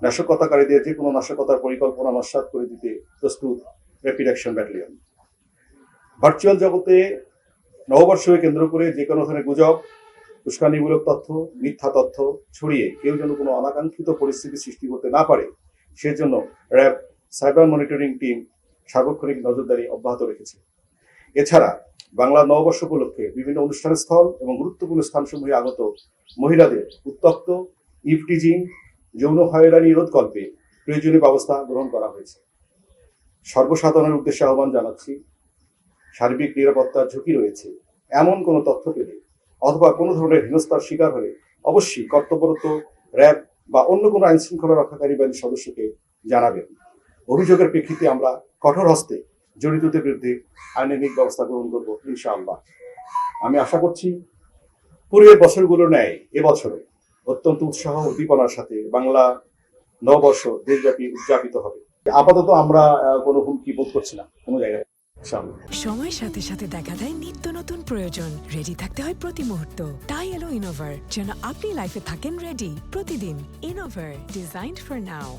নাশকতাকারীদের যে কোনো নাশকতার পরিকল্পনা নস্যাৎ করে দিতে প্রস্তুত র্যাপিড অ্যাকশন ব্যাটালিয়ন। ভার্চুয়াল জগতে নববর্ষকে কেন্দ্র করে যে কোনো ধরনের গুজব, উস্কানিমূলক তথ্য, মিথ্যা তথ্য ছড়িয়ে কেউ যেন কোনো অনাকাঙ্ক্ষিত পরিস্থিতি সৃষ্টি করতে না পারে, সেজন্য র্যাব সাইবার মনিটরিং টিম সার্বক্ষণিক নজরদারি অব্যাহত রেখেছে। এছাড়া বাংলা নববর্ষ উপলক্ষে বিভিন্ন অনুষ্ঠান স্থল এবং গুরুত্বপূর্ণ স্থানসমূহে আগত মহিলাদের উত্ত্যক্ত, ইভটিজিং, যৌন হয়রানি রোধকল্পে প্রয়োজনীয় ব্যবস্থা গ্রহণ করা হয়েছে। সর্বসাধারণের উদ্দেশ্যে আহ্বান জানাচ্ছি, সার্বিক নিরাপত্তার ঝুঁকি রয়েছে এমন কোনো তথ্য পেলে অথবা কোনো ধরনের হেনস্থার শিকার হলে অবশ্যই কর্তব্যরত র্যাব বা অন্য কোনো আইন শৃঙ্খলা রক্ষাকারী বাহিনীর সদস্যকে জানাবেন। অভিযোগের প্রেক্ষিতে আমরা কঠোর হস্তে জড়িতদের বিরুদ্ধে আইনানুগ ব্যবস্থা গ্রহণ করব ইনশাআল্লাহ। আমি আশা করছি পূর্বের বছরগুলোর ন্যায় এবছরে অত্যন্ত উৎসাহ উদ্দীপনার সাথে বাংলা নববর্ষ দেশব্যাপী উদযাপিত হবে। আপাতত আমরা কোনো হুমকি বোধ করছি না কোনো জায়গায়। সময়ের সাথে সাথে দেখা দেয় নিত্য নতুন প্রয়োজন। রেডি থাকতে হয় প্রতি মুহূর্ত। তাই এলো ইনোভার, যেন আপনি লাইফে থাকেন রেডি প্রতিদিন। ইনোভার, ডিজাইনড ফর নাও।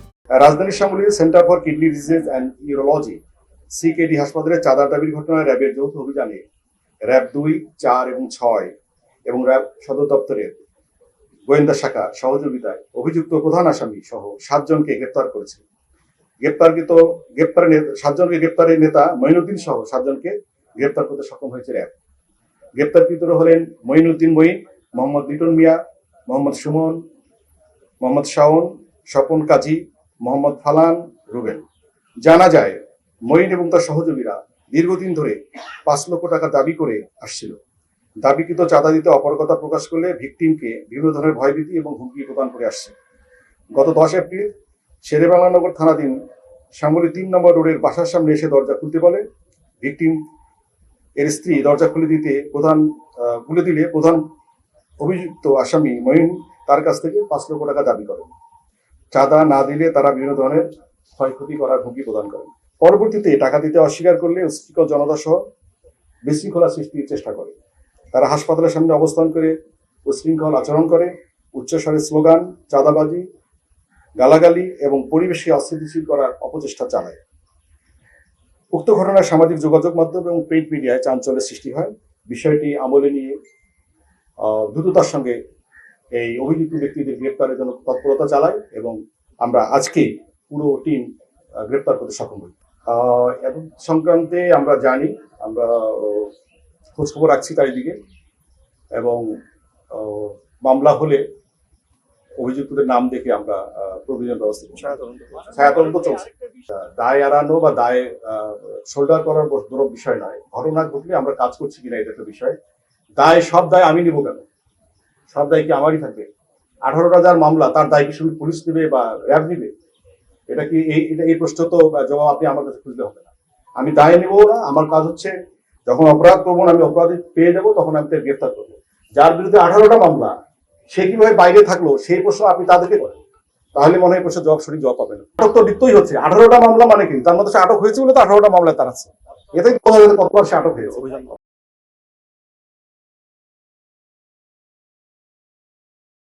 রাজধানীর শ্যামলীর centre for kidney disease and urology CKD হাসপাতালের চাঁদার দাবির ঘটনায় র্যাবের যৌথ অভিযানে র্যাব 2, 4 এবং 6 এবং র্যাব সদর দপ্তরের গোয়েন্দা শাখা সহযোগিতায় অভিযুক্ত প্রধান আসামি সহ 7 জনকে গ্রেপ্তার করেছে। গ্রেপ্তারের নেতা মঈনুদ্দিন সহ 7 জনকে গ্রেপ্তার করতে সক্ষম হয়েছে র্যাব। গ্রেপ্তারকৃতরা হলেন মঈনুদ্দিন মঈন, মোহাম্মদ লিটন মিয়া, মোহাম্মদ সুমন, মোহাম্মদ শাওন, স্বপন কাজী, মোহাম্মদ ফালান, রুবেল। জানা যায় মঈন এবং তার সহযোগীরা দীর্ঘদিন ধরে 5 লক্ষ টাকা দাবি করে আসছিল। দাবিকৃত চাঁদা দিতে অপারগতা প্রকাশ করলে ভিকটিমকে বিভিন্ন ধরনের ভয়ভীতি এবং হুমকি প্রদান করে আসছে। গত 10 এপ্রিল শেরেবাংলানগর থানাধীন শ্যামলী 3 নম্বর রোডের বাসার সামনে এসে দরজা খুলতে বলে। ভিকটিম এর স্ত্রী দরজা খুলে দিলে প্রধান অভিযুক্ত আসামি মঈন তার কাছ থেকে 5 লক্ষ টাকা দাবি করেন। চাঁদা না দিলে তারা বিভিন্ন ধরনের ক্ষয়ক্ষতি করার হুমকি প্রদান করেন। পরবর্তীতে টাকা দিতে অস্বীকার করলে উশৃঙ্খল জনতা সহ বিশৃঙ্খলা সৃষ্টির চেষ্টা করে। তারা হাসপাতালের সামনে অবস্থান করে উশৃঙ্খল আচরণ করে, উচ্চস্বরে স্লোগান, চাঁদাবাজি, গালাগালি এবং পরিবেশকে অস্থিতিশীল করার অপচেষ্টা চালায়। উক্ত ঘটনায় সামাজিক যোগাযোগ মাধ্যম এবং প্রিন্ট মিডিয়ায় চাঞ্চল্যের সৃষ্টি হয়। বিষয়টি আমলে নিয়ে দ্রুততার সঙ্গে এই অভিযুক্ত ব্যক্তিদের গ্রেপ্তারের জন্য তৎপরতা চালায় এবং আমরা আজকে পুরো টিম গ্রেপ্তার করতে সক্ষম হই। এবং সংক্রান্তে আমরা জানি, আমরা খোঁজখবর রাখছি চারিদিকে এবং মামলা হলে অভিযুক্তদের নাম দেখে আমরা প্রয়োজনীয় ব্যবস্থা ছায়া তদন্ত চলছে। দায় এড়ানো বা দায় শোল্ডার করার বড় বিষয় নয়। ঘটনা ঘটলে আমরা কাজ করছি কিনা এটা একটা বিষয়। সব দায় আমি নিব কেন? সব দায় কি আমারই থাকবে? 18টা যার মামলা, তার দায় কি শুধু পুলিশ নেবে বা র্যাব নেবে? এটা কি এই প্রশ্ন তো জবাব আপনি আমার কাছে খুঁজতে হবে না। আমি দায় নেব না। আমার কাজ হচ্ছে যখন অপরাধ করবো আমি অপরাধী পেয়ে যাবো, তখন আমি তাকে গ্রেফতার করবো। যার বিরুদ্ধে 18টা মামলা, সে কিভাবে বাইরে থাকলো সেই প্রশ্ন আপনি তাদেরকে করেন, তাহলে মনে হয় প্রশ্ন সঠিক জবাব পাবেন। আটক তো দিতেই হচ্ছে। 18টা মামলা মানে কি? তার মধ্যে সে আটক হয়েছে বলে তো 18টা মামলায় তার আছে। এটাই কতবার সে আটক হয়েছে।